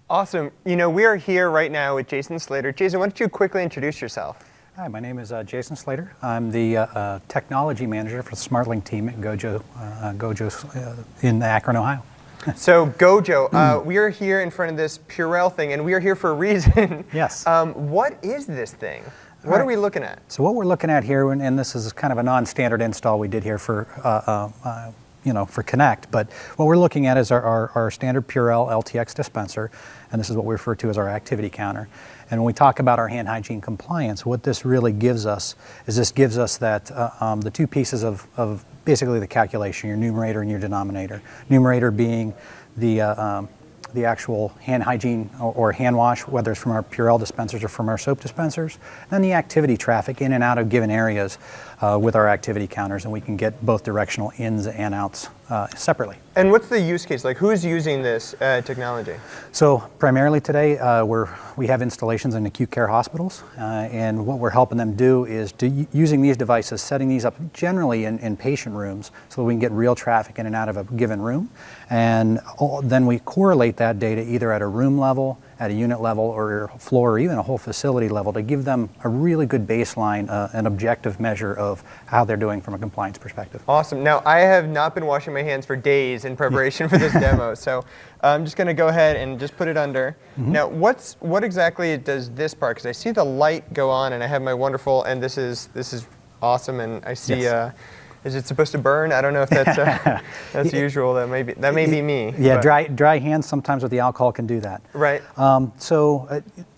Awesome. You know, we are here right now with Jason Slater. Jason, why don't you quickly introduce yourself? Hi, my name is Jason Slater. I'm the technology manager for the SmartLink team at GoJo, in Akron, Ohio. So GoJo, we are here in front of this Purell thing, and we are here for a reason. Yes. What is this thing? What are we looking at? So what we're looking at here, and this is kind of a non-standard install we did here for for Connect, but what we're looking at is our standard Purell LTX dispenser, and this is what we refer to as our activity counter. And when we talk about our hand hygiene compliance, what this really gives us is that the two pieces of basically the calculation, your numerator and your denominator. Numerator being the actual hand hygiene or hand wash, whether it's from our Purell dispensers or from our soap dispensers, and the activity traffic in and out of given areas with our activity counters, and we can get both directional ins and outs separately. And what's the use case? Like, who's using this technology? So primarily today, we have installations in acute care hospitals, and what we're helping them do is using these devices, setting these up generally in patient rooms so that we can get real traffic in and out of a given room, and then we correlate that data either at a room level, at a unit level, or a floor, or even a whole facility level to give them a really good baseline, an objective measure of how they're doing from a compliance perspective. Awesome. Now, I have not been washing my hands for days in preparation for this demo, so I'm just going to go ahead and just put it under. Mm-hmm. Now, what exactly does this part? Because I see the light go on, and I have my wonderful, and this is awesome, and I see. Yes. Is it supposed to burn? I don't know if that's that's usual. That may be me. Yeah, dry hands sometimes with the alcohol can do that. Right.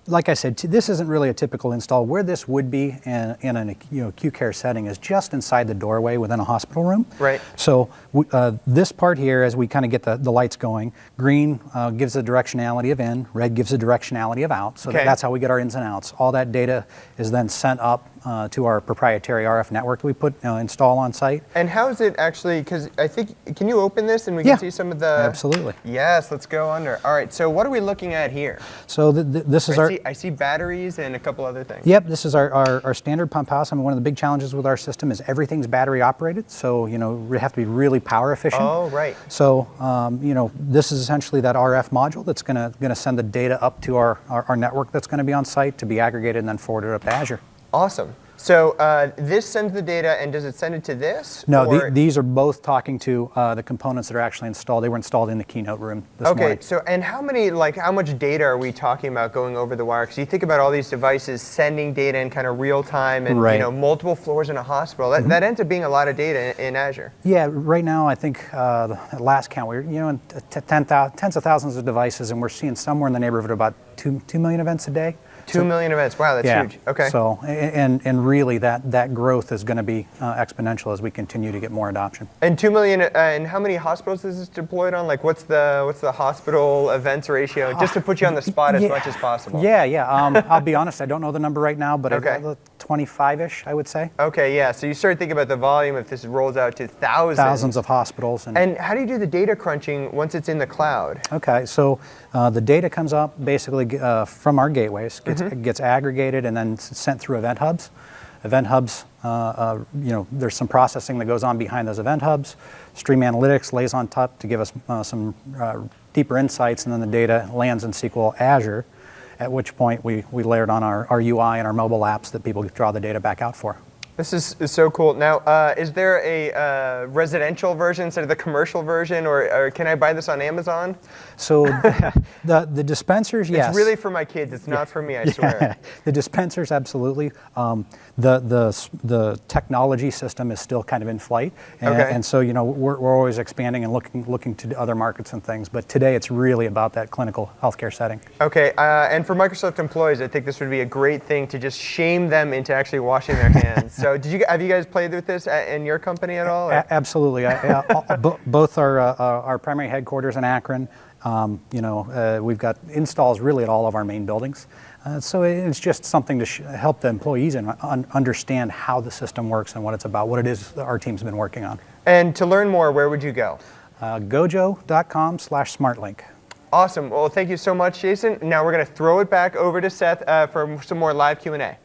Like I said, this isn't really a typical install. Where this would be in an acute care setting is just inside the doorway within a hospital room. Right. So this part here, as we kind of get the lights going, green gives the directionality of in, red gives the directionality of out. So that's how we get our ins and outs. All that data is then sent up to our proprietary RF network that we install on site. And how is it actually, because I think, can you open this and we can see some of the... Absolutely. Yes, let's go under. All right, so what are we looking at here? So this is I see batteries and a couple other things. Yep, this is our standard pump house. I mean, one of the big challenges with our system is everything's battery operated, so we have to be really power efficient. Oh, right. So this is essentially that RF module that's going to send the data up to our network that's going to be on site to be aggregated and then forwarded up to Azure. Awesome. So this sends the data, and does it send it to this? No, these are both talking to the components that are actually installed. They were installed in the keynote room this morning. Okay, so and how much data are we talking about going over the wire? Because you think about all these devices sending data in kind of real time, and multiple floors in a hospital. That ends up being a lot of data in Azure. Yeah, right now I think at last count we were in tens of thousands of devices, and we're seeing somewhere in the neighborhood of about 2 million events a day. 2 million events. Wow, that's huge. Okay. So, and really that growth is going to be exponential as we continue to get more adoption. And 2 million. And how many hospitals is this deployed on? Like, what's the hospital events ratio? Just to put you on the spot as much as possible. Yeah. I'll be honest. I don't know the number right now, but 25-ish, I would say. Okay. Yeah. So you start thinking about the volume if this rolls out to thousands of hospitals. And how do you do the data crunching once it's in the cloud? Okay. So the data comes up basically from our gateways. Gets aggregated and then sent through event hubs. Event hubs, there's some processing that goes on behind those event hubs. Stream Analytics lays on top to give us some deeper insights, and then the data lands in SQL Azure, at which point we layered on our UI and our mobile apps that people draw the data back out for. This is so cool. Now, is there a residential version instead of the commercial version, or can I buy this on Amazon? So the dispensers, yes. It's really for my kids. It's not for me, I swear. The dispensers, absolutely. The technology system is still kind of in flight, and so we're always expanding and looking to other markets and things. But today, it's really about that clinical healthcare setting. Okay, and for Microsoft employees, I think this would be a great thing to just shame them into actually washing their hands. So have you guys played with this in your company at all? Absolutely. Both our primary headquarters in Akron. We've got installs really at all of our main buildings. So it's just something to help the employees and understand how the system works and what it's about, what it is that our team's been working on. And to learn more, where would you go? GoJo.com/SmartLink. Awesome. Well, thank you so much, Jason. Now we're going to throw it back over to Seth for some more live Q&A.